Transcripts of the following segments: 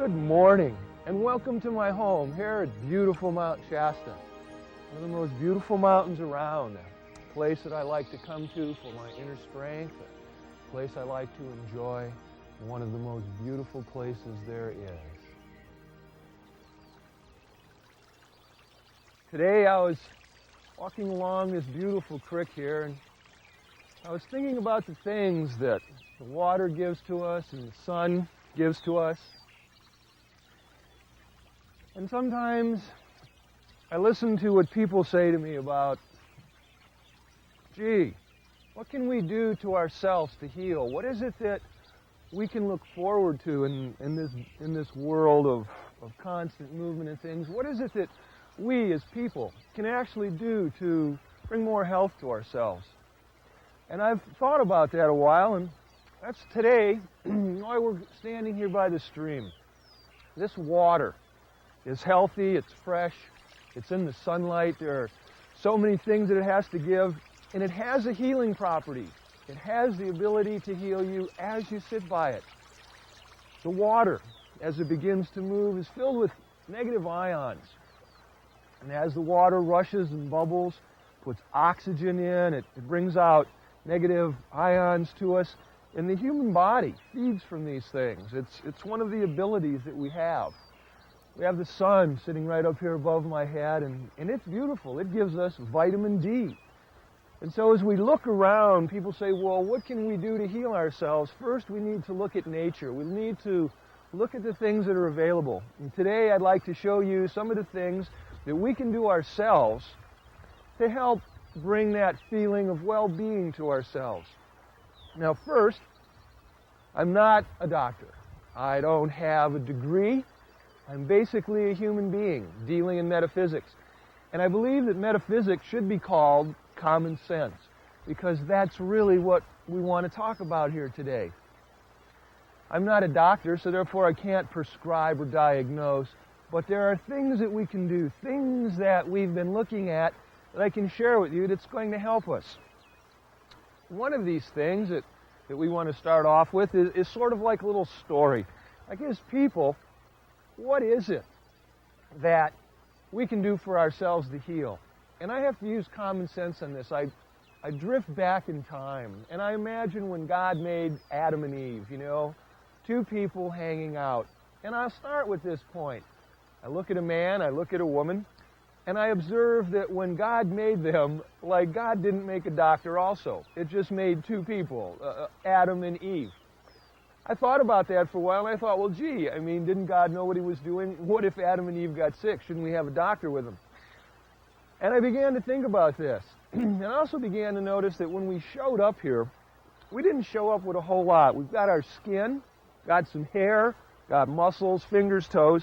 Good morning and welcome to my home here at beautiful Mount Shasta. One of the most beautiful mountains around, a place that I like to come to for my inner strength, a place I like to enjoy, and one of the most beautiful places there is. Today I was walking along this beautiful creek here, and I was thinking about the things that the water gives to us and the sun gives to us. And sometimes I listen to what people say to me about, gee, what can we do to ourselves to heal? What is it that we can look forward to in this world of constant movement and things? What is it that we as people can actually do to bring more health to ourselves? And I've thought about that a while, and that's today why we're standing here by the stream. This water is healthy, it's fresh, it's in the sunlight. There are so many things that it has to give, and it has a healing property. It has the ability to heal you as you sit by it. The water, as it begins to move, is filled with negative ions. And as the water rushes and bubbles, puts oxygen in, it brings out negative ions to us. And the human body feeds from these things. It's one of the abilities that we have. We have the sun sitting right up here above my head, and it's beautiful. It gives us vitamin D. And so as we look around, people say, well, what can we do to heal ourselves? First, we need to look at nature. We need to look at the things that are available. And today I'd like to show you some of the things that we can do ourselves to help bring that feeling of well-being to ourselves. Now first, I'm not a doctor. I don't have a degree. I'm basically a human being dealing in metaphysics. And I believe that metaphysics should be called common sense, because that's really what we want to talk about here today. I'm not a doctor, so therefore I can't prescribe or diagnose, but there are things that we can do, things that we've been looking at that I can share with you that's going to help us. One of these things that we want to start off with is sort of like a little story. Like, as people, what is it that we can do for ourselves to heal? And I have to use common sense on this. I drift back in time, and I imagine when God made Adam and Eve, two people hanging out. And I'll start with this point. I look at a man, I look at a woman, and I observe that when God made them, like, God didn't make a doctor also. It just made two people, Adam and Eve. I thought about that for a while, and I thought, well, gee, didn't God know what he was doing? What if Adam and Eve got sick? Shouldn't we have a doctor with them? And I began to think about this. And I also began to notice that when we showed up here, we didn't show up with a whole lot. We've got our skin, got some hair, got muscles, fingers, toes.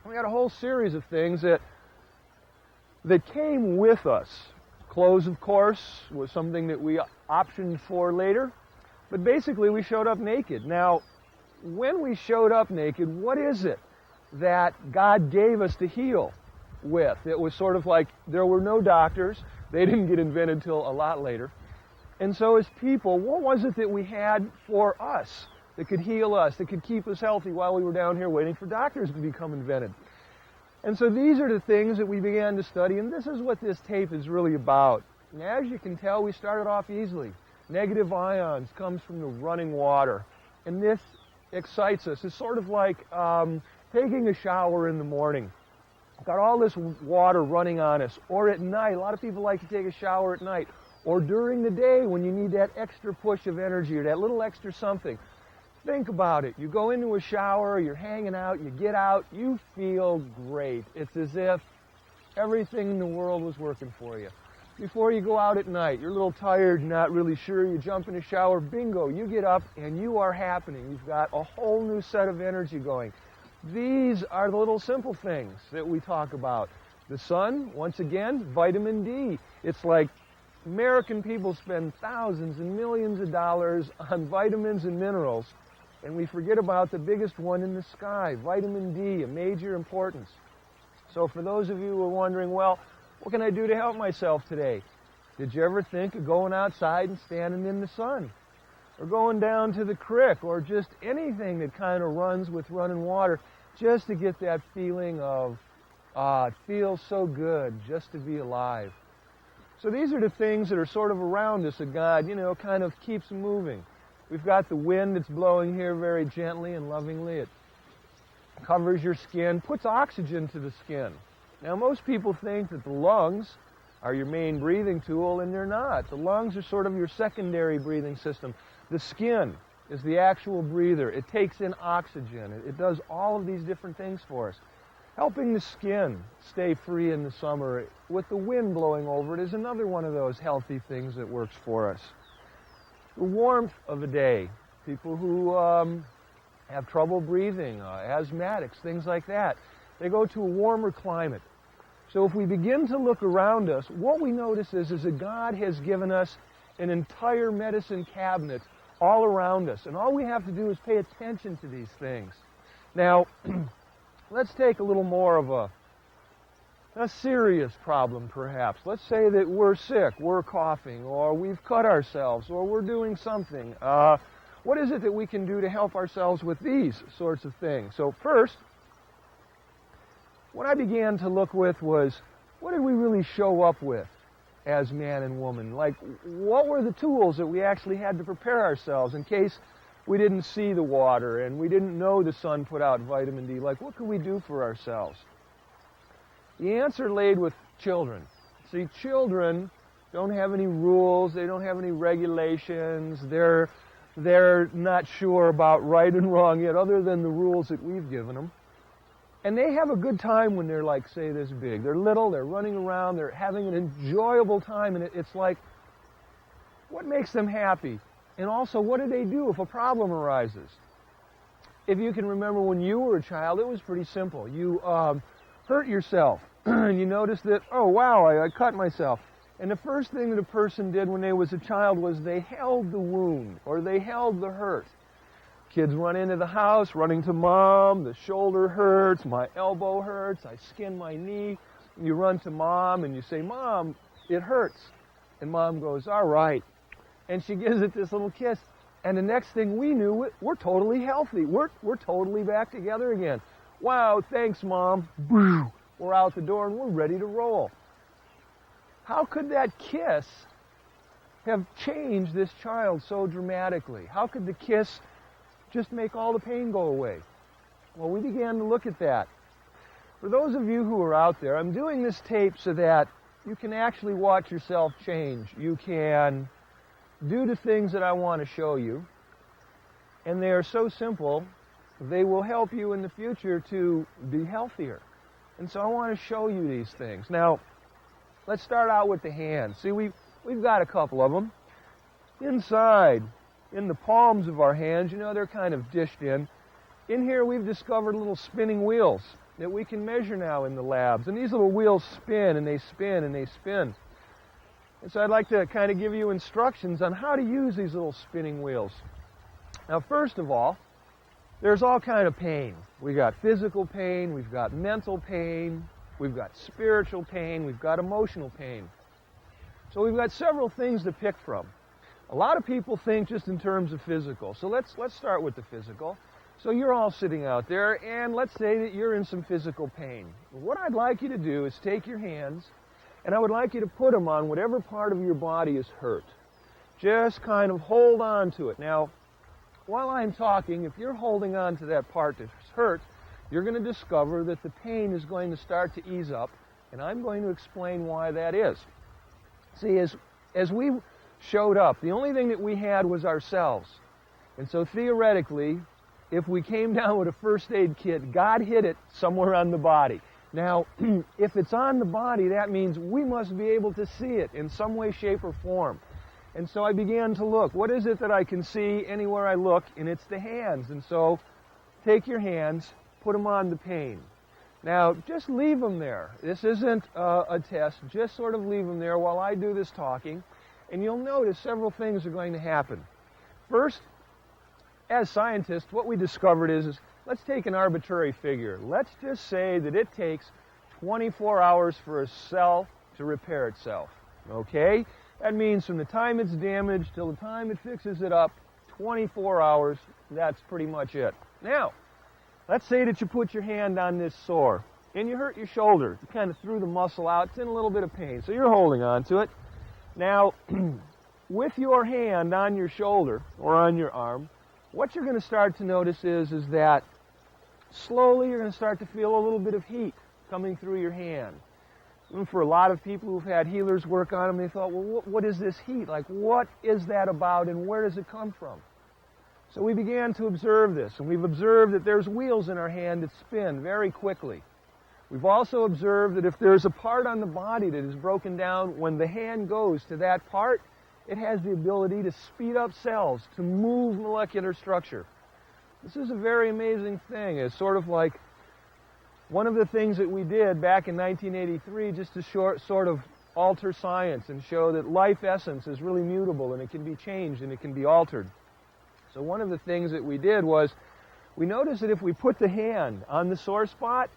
We got a whole series of things that came with us. Clothes, of course, was something that we optioned for later. But basically, we showed up naked. Now, when we showed up naked, what is it that God gave us to heal with? It was sort of like there were no doctors. They didn't get invented till a lot later. And so as people, what was it that we had for us that could heal us, that could keep us healthy while we were down here waiting for doctors to become invented? And so these are the things that we began to study, and this is what this tape is really about. And as you can tell, we started off easily. Negative ions comes from the running water, and this excites us. It's sort of like taking a shower in the morning. Got all this water running on us, or at night. A lot of people like to take a shower at night, or during the day when you need that extra push of energy or that little extra something. Think about it. You go into a shower, you're hanging out, you get out, you feel great. It's as if everything in the world was working for you. Before you go out at night, you're a little tired, not really sure, you jump in a shower, bingo, you get up and you are happening. You've got a whole new set of energy going. These are the little simple things that we talk about. The sun, once again, vitamin D. It's like American people spend thousands and millions of dollars on vitamins and minerals, and we forget about the biggest one in the sky, vitamin D, a major importance. So for those of you who are wondering, well, what can I do to help myself today? Did you ever think of going outside and standing in the sun? or going down to the creek, or just anything that kind of runs with running water, just to get that feeling of, it feels so good just to be alive. So these are the things that are sort of around us that God, kind of keeps moving. We've got the wind that's blowing here very gently and lovingly. It covers your skin, puts oxygen to the skin. Now, most people think that the lungs are your main breathing tool, and they're not. The lungs are sort of your secondary breathing system. The skin is the actual breather. It takes in oxygen. It does all of these different things for us. Helping the skin stay free in the summer with the wind blowing over it is another one of those healthy things that works for us. The warmth of the day. People who have trouble breathing, asthmatics, things like that, they go to a warmer climate. So if we begin to look around us, what we notice is that God has given us an entire medicine cabinet all around us. And all we have to do is pay attention to these things. Now, let's take a little more of a serious problem, perhaps. Let's say that we're sick, we're coughing, or we've cut ourselves, or we're doing something. What is it that we can do to help ourselves with these sorts of things? So first, what I began to look with was, what did we really show up with as man and woman? Like, what were the tools that we actually had to prepare ourselves in case we didn't see the water and we didn't know the sun put out vitamin D? Like, what could we do for ourselves? The answer laid with children. See, children don't have any rules, they don't have any regulations, they're not sure about right and wrong yet, other than the rules that we've given them. And they have a good time when they're like, say, this big. They're little, they're running around, they're having an enjoyable time, and it's like, what makes them happy? And also, what do they do if a problem arises? If you can remember when you were a child, it was pretty simple. You hurt yourself, and you noticed that, oh wow, I cut myself. And the first thing that a person did when they was a child was they held the wound, or they held the hurt. Kids run into the house, running to mom, the shoulder hurts, my elbow hurts, I skin my knee. You run to mom and you say, Mom, it hurts. And mom goes, all right. And she gives it this little kiss. And the next thing we knew, we're totally healthy. We're totally back together again. Wow, thanks, Mom. Boo. We're out the door and we're ready to roll. How could that kiss have changed this child so dramatically? How could the kiss just make all the pain go away? Well, we began to look at that. For those of you who are out there, I'm doing this tape so that you can actually watch yourself change. You can do the things that I want to show you, and they are so simple, they will help you in the future to be healthier. And so I want to show you these things. Now, let's start out with the hands. See, we've got a couple of them. Inside, in the palms of our hands, they're kind of dished in. In here we've discovered little spinning wheels that we can measure now in the labs. And these little wheels spin and they spin and they spin. And so I'd like to kind of give you instructions on how to use these little spinning wheels. Now, first of all, there's all kind of pain. We've got physical pain, we've got mental pain, we've got spiritual pain, we've got emotional pain. So we've got several things to pick from. A lot of people think just in terms of physical. So let's start with the physical. So you're all sitting out there, and let's say that you're in some physical pain. What I'd like you to do is take your hands, and I would like you to put them on whatever part of your body is hurt. Just kind of hold on to it. Now, while I'm talking, if you're holding on to that part that's hurt, you're going to discover that the pain is going to start to ease up, and I'm going to explain why that is. See, as we showed up, the only thing that we had was ourselves. And so theoretically, if we came down with a first aid kit, God hid it somewhere on the body. Now, if it's on the body, that means we must be able to see it in some way, shape, or form. And so I began to look. What is it that I can see anywhere I look? And it's the hands. And so take your hands, put them on the pain. Now, just leave them there. This isn't a test. Just sort of leave them there while I do this talking. And you'll notice several things are going to happen. First, as scientists, what we discovered is let's take an arbitrary figure. Let's just say that it takes 24 hours for a cell to repair itself. Okay? That means from the time it's damaged till the time it fixes it up, 24 hours, that's pretty much it. Now, let's say that you put your hand on this sore and you hurt your shoulder. You kind of threw the muscle out. It's in a little bit of pain, so you're holding on to it. Now, with your hand on your shoulder or on your arm, what you're going to start to notice is that slowly you're going to start to feel a little bit of heat coming through your hand. And for a lot of people who've had healers work on them, they thought, well, what is this heat? Like, what is that about and where does it come from? So we began to observe this, and we've observed that there's wheels in our hand that spin very quickly. We've also observed that if there's a part on the body that is broken down, when the hand goes to that part, it has the ability to speed up cells, to move molecular structure. This is a very amazing thing. It's sort of like one of the things that we did back in 1983 just to sort of alter science and show that life essence is really mutable and it can be changed and it can be altered. So one of the things that we did was we noticed that if we put the hand on the sore spot,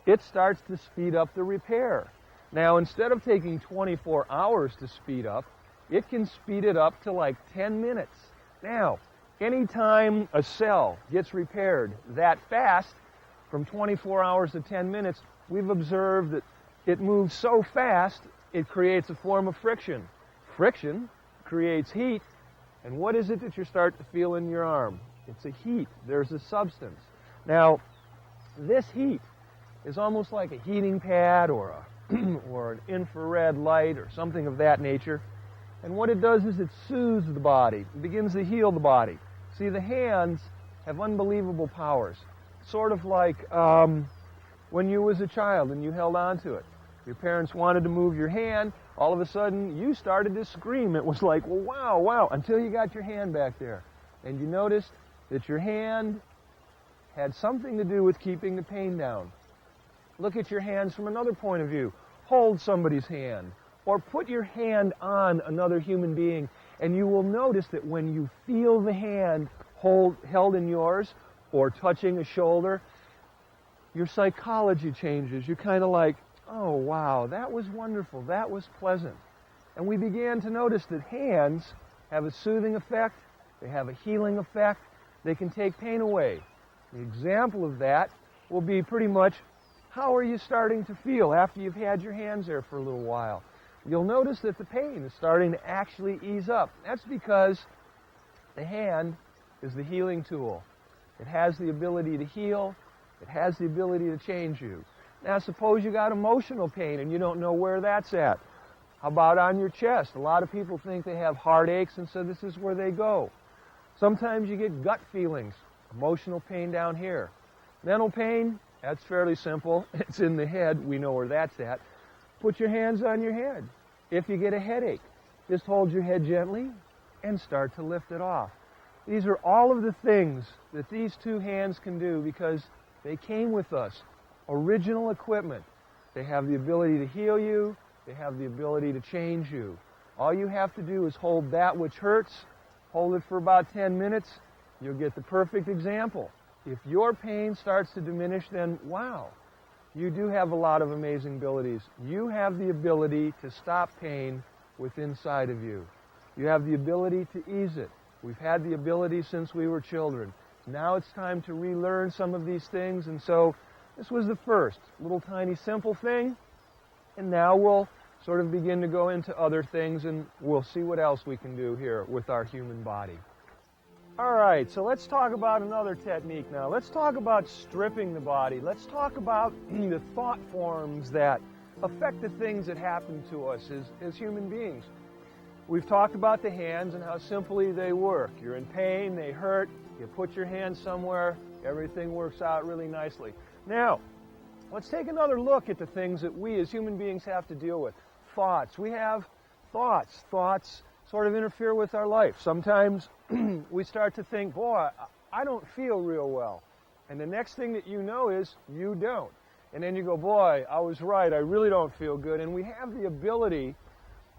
it starts to speed up the repair. Now, instead of taking 24 hours to speed up, it can speed it up to like 10 minutes. Now, anytime a cell gets repaired that fast, from 24 hours to 10 minutes, we've observed that it moves so fast, it creates a form of friction. Friction creates heat, and what is it that you start to feel in your arm? It's a heat. There's a substance. Now, this heat is almost like a heating pad or an infrared light or something of that nature. And what it does is it soothes the body. It begins to heal the body. See, the hands have unbelievable powers. Sort of like when you was a child and you held on to it. Your parents wanted to move your hand. All of a sudden, you started to scream. It was like, well, wow, wow, until you got your hand back there. And you noticed that your hand had something to do with keeping the pain down. Look at your hands from another point of view. Hold somebody's hand. Or put your hand on another human being, and you will notice that when you feel the hand held in yours, or touching a shoulder, your psychology changes. You're kind of like, oh, wow, that was wonderful, that was pleasant. And we began to notice that hands have a soothing effect, they have a healing effect, they can take pain away. The example of that will be pretty much, how are you starting to feel after you've had your hands there for a little while? You'll notice that the pain is starting to actually ease up. That's because the hand is the healing tool. It has the ability to heal. It has the ability to change you. Now, suppose you got emotional pain and you don't know where that's at. How about on your chest? A lot of people think they have heartaches, and so this is where they go. Sometimes you get gut feelings, emotional pain down here. Mental pain, that's fairly simple. It's in the head. We know where that's at. Put your hands on your head. If you get a headache, just hold your head gently and start to lift it off. These are all of the things that these two hands can do because they came with us. Original equipment. They have the ability to heal you. They have the ability to change you. All you have to do is hold that which hurts, hold it for about 10 minutes, you'll get the perfect example. If your pain starts to diminish, then wow, you do have a lot of amazing abilities. You have the ability to stop pain within inside of you. You have the ability to ease it. We've had the ability since we were children. Now it's time to relearn some of these things, and so this was the first little tiny simple thing, and now we'll sort of begin to go into other things, and we'll see what else we can do here with our human body. All right, so let's talk about another technique now. Let's talk about stripping the body. Let's talk about the thought forms that affect the things that happen to us as human beings. We've talked about the hands and how simply they work. You're in pain, they hurt, you put your hand somewhere, everything works out really nicely. Now, let's take another look at the things that we as human beings have to deal with. Thoughts. We have thoughts. Thoughts sort of interfere with our life. Sometimes we start to think, boy, I don't feel real well. And the next thing that you know is you don't. And then you go, boy, I was right, I really don't feel good. And we have the ability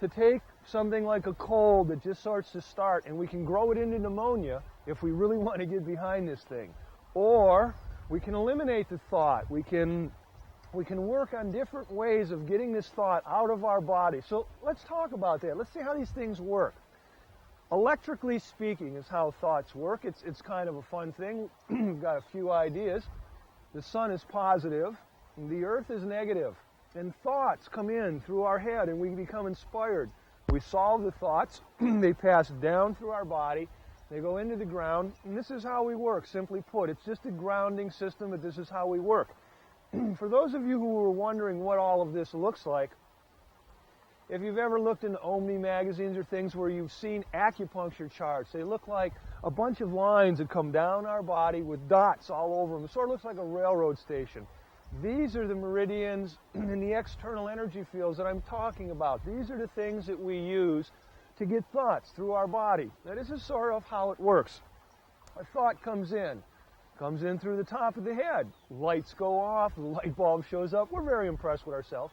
to take something like a cold that just starts to start, and we can grow it into pneumonia if we really want to get behind this thing. Or we can eliminate the thought. We can work on different ways of getting this thought out of our body. So let's talk about that. Let's see how these things work. Electrically speaking is how thoughts work. It's kind of a fun thing. We've got a few ideas. The sun is positive, and the earth is negative. And thoughts come in through our head, and we become inspired. We solve the thoughts. They pass down through our body. They go into the ground, and this is how we work, simply put. It's just a grounding system, but this is how we work. For those of you who were wondering what all of this looks like, if you've ever looked in Omni magazines or things where you've seen acupuncture charts, they look like a bunch of lines that come down our body with dots all over them. It sort of looks like a railroad station. These are the meridians and the external energy fields that I'm talking about. These are the things that we use to get thoughts through our body. Now, this is sort of how it works. A thought comes in through the top of the head. Lights go off, the light bulb shows up. We're very impressed with ourselves.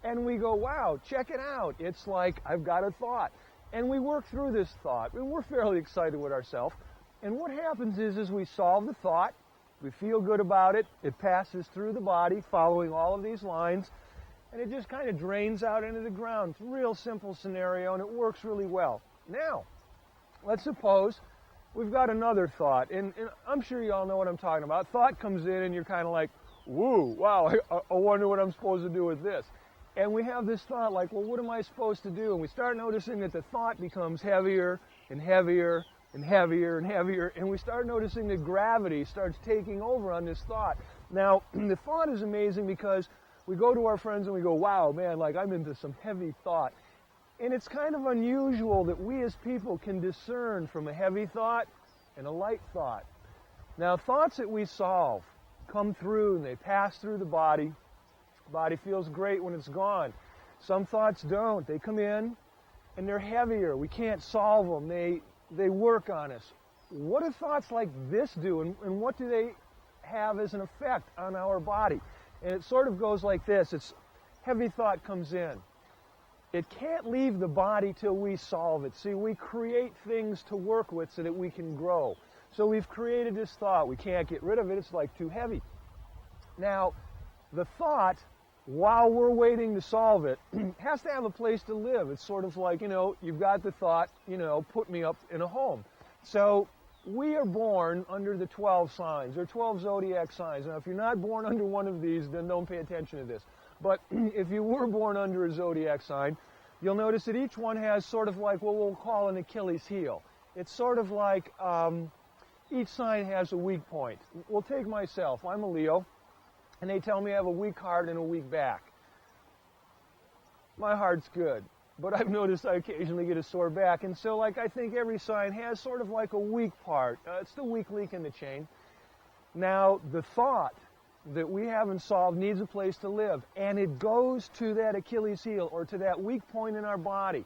And we go, wow, check it out. It's like, I've got a thought. And we work through this thought, and we're fairly excited with ourselves. And what happens is we solve the thought, we feel good about it, it passes through the body, following all of these lines, and it just kind of drains out into the ground. It's a real simple scenario, and it works really well. Now, let's suppose we've got another thought, and I'm sure you all know what I'm talking about. Thought comes in, and you're kind of like, woo, wow, I wonder what I'm supposed to do with this. And we have this thought like, well, what am I supposed to do? And we start noticing that the thought becomes heavier and heavier and heavier and heavier, and we start noticing that gravity starts taking over on this thought. Now, the thought is amazing because we go to our friends and we go, wow, man, like I'm into some heavy thought. And it's kind of unusual that we as people can discern from a heavy thought and a light thought. Now, thoughts that we solve come through and they pass through the body. The body feels great when it's gone. Some thoughts don't. They come in and they're heavier. We can't solve them. They work on us. What do thoughts like this do, and what do they have as an effect on our body? And it sort of goes like this. It's heavy thought comes in. It can't leave the body till we solve it. See, we create things to work with so that we can grow. So we've created this thought. We can't get rid of it. It's like too heavy. Now, the thought, while we're waiting to solve it, has to have a place to live. It's sort of like, you've got the thought, put me up in a home. So we are born under the 12 signs. There are 12 zodiac signs. Now, if you're not born under one of these, then don't pay attention to this. But if you were born under a zodiac sign, you'll notice that each one has sort of like what we'll call an Achilles heel. It's sort of like each sign has a weak point. We'll take myself. I'm a Leo. And they tell me I have a weak heart and a weak back. My heart's good, but I've noticed I occasionally get a sore back. And so, I think every sign has sort of like a weak part. It's the weak link in the chain. Now, the thought that we haven't solved needs a place to live, and it goes to that Achilles heel or to that weak point in our body.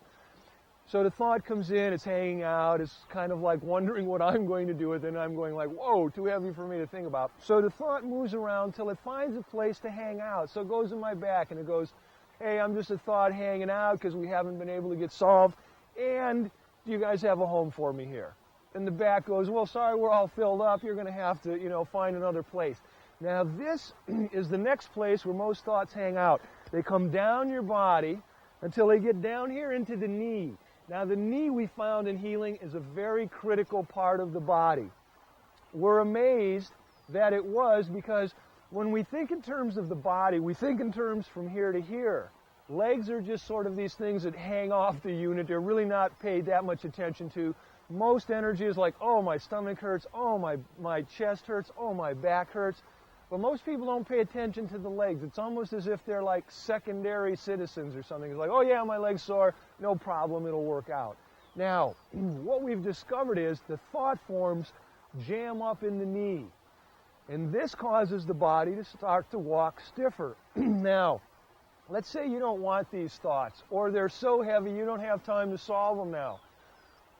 So the thought comes in, it's hanging out, it's kind of like wondering what I'm going to do with it, and I'm going like, whoa, too heavy for me to think about. So the thought moves around till it finds a place to hang out. So it goes in my back, and it goes, hey, I'm just a thought hanging out because we haven't been able to get solved, and do you guys have a home for me here? And the back goes, well, sorry, we're all filled up, you're going to have to, find another place. Now this is the next place where most thoughts hang out. They come down your body until they get down here into the knee. Now, the knee, we found in healing, is a very critical part of the body. We're amazed that it was because when we think in terms of the body, we think in terms from here to here. Legs are just sort of these things that hang off the unit. They're really not paid that much attention to. Most energy is like, oh, my stomach hurts, oh, my chest hurts, oh, my back hurts. But most people don't pay attention to the legs. It's almost as if they're like secondary citizens or something. It's like, oh yeah, my leg's sore, no problem, it'll work out. Now, what we've discovered is the thought forms jam up in the knee. And this causes the body to start to walk stiffer. Now, let's say you don't want these thoughts, or they're so heavy you don't have time to solve them now.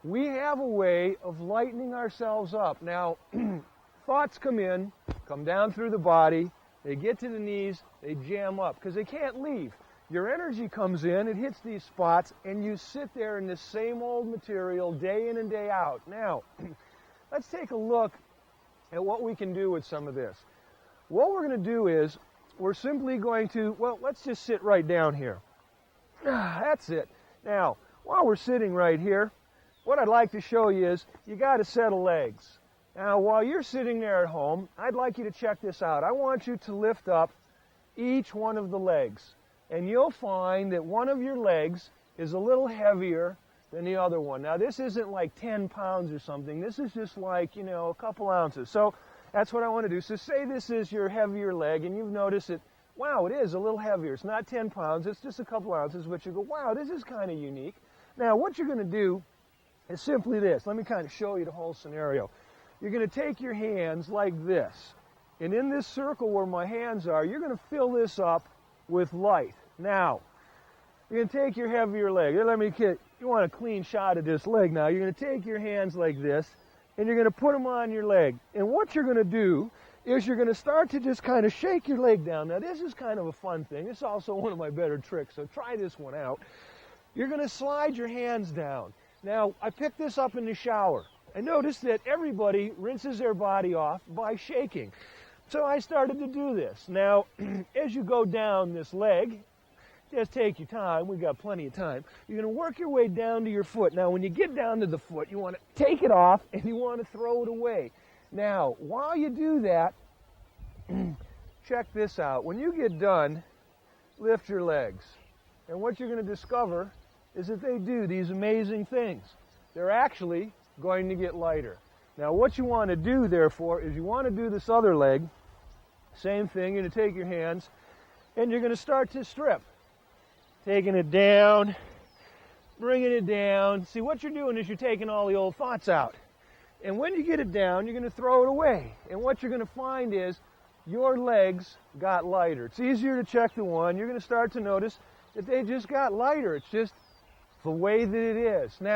We have a way of lightening ourselves up. Now, thoughts come in, come down through the body, they get to the knees, they jam up, because they can't leave. Your energy comes in, it hits these spots, and you sit there in the same old material day in and day out. Now, let's take a look at what we can do with some of this. What we're going to do is, we're simply going to, well, let's just sit right down here. That's it. Now, while we're sitting right here, what I'd like to show you is you got a set of legs. Now, while you're sitting there at home, I'd like you to check this out. I want you to lift up each one of the legs, and you'll find that one of your legs is a little heavier than the other one. Now, this isn't like 10 pounds or something. This is just like, a couple ounces. So that's what I want to do. So say this is your heavier leg, and you've noticed that, wow, it is a little heavier. It's not 10 pounds. It's just a couple ounces, but you go, wow, this is kind of unique. Now, what you're going to do is simply this. Let me kind of show you the whole scenario. You're going to take your hands like this, and in this circle where my hands are, you're going to fill this up with light. Now, you're going to take your heavier leg. You want a clean shot of this leg now. You're going to take your hands like this, and you're going to put them on your leg. And what you're going to do is you're going to start to just kind of shake your leg down. Now, this is kind of a fun thing. It's also one of my better tricks, so try this one out. You're going to slide your hands down. Now, I picked this up in the shower. I noticed that everybody rinses their body off by shaking. So I started to do this. Now, as you go down this leg, just take your time. We've got plenty of time. You're going to work your way down to your foot. Now, when you get down to the foot, you want to take it off and you want to throw it away. Now, while you do that, check this out. When you get done, lift your legs. And what you're going to discover is that they do these amazing things. They're actually going to get lighter. Now, what you want to do, therefore, is you want to do this other leg. Same thing. You're going to take your hands and you're going to start to strip. Taking it down, bringing it down. See, what you're doing is you're taking all the old thoughts out. And when you get it down, you're going to throw it away. And what you're going to find is your legs got lighter. It's easier to check the one. You're going to start to notice that they just got lighter. It's just the way that it is. Now,